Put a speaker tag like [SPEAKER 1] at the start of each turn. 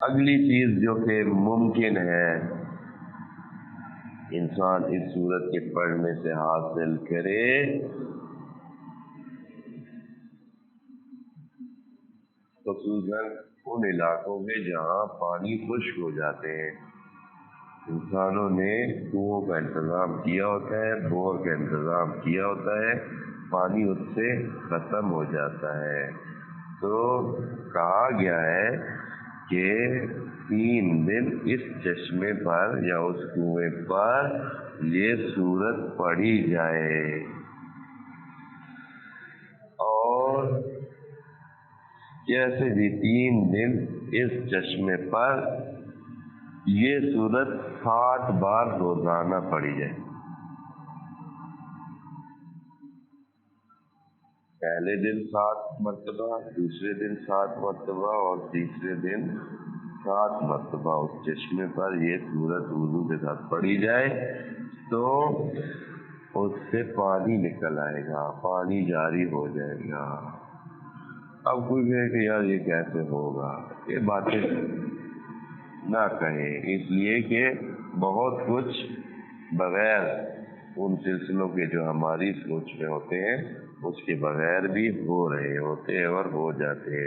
[SPEAKER 1] اگلی چیز جو کہ ممکن ہے انسان اس سورت کے پڑھنے سے حاصل کرے، خصوصاً ان علاقوں میں جہاں پانی خشک ہو جاتے ہیں، انسانوں نے کنوؤں کا انتظام کیا ہوتا ہے، بور کا انتظام کیا ہوتا ہے، پانی اس سے ختم ہو جاتا ہے، تو کہا گیا ہے کہ 3 دن اس چشمے پر یا اس کنویں پر یہ سورت پڑھی جائے، اور جیسے بھی 3 دن اس چشمے پر یہ سورت 7 بار روزانہ پڑھی جائے۔ پہلے دن 7 مرتبہ، دوسرے دن 7 مرتبہ، اور تیسرے دن 7 مرتبہ اس چشمے پر یہ سورت وضو کے ساتھ پڑھی جائے تو اس سے پانی نکل آئے گا، پانی جاری ہو جائے گا۔ اب کوئی کہے کہ یار یہ کیسے ہوگا، یہ باتیں نہ کہیں، اس لیے کہ بہت کچھ بغیر ان سلسلوں کے جو ہماری سوچ میں ہوتے ہیں اس کے بغیر بھی ہو رہے ہوتے ہیں اور ہو جاتے ہیں۔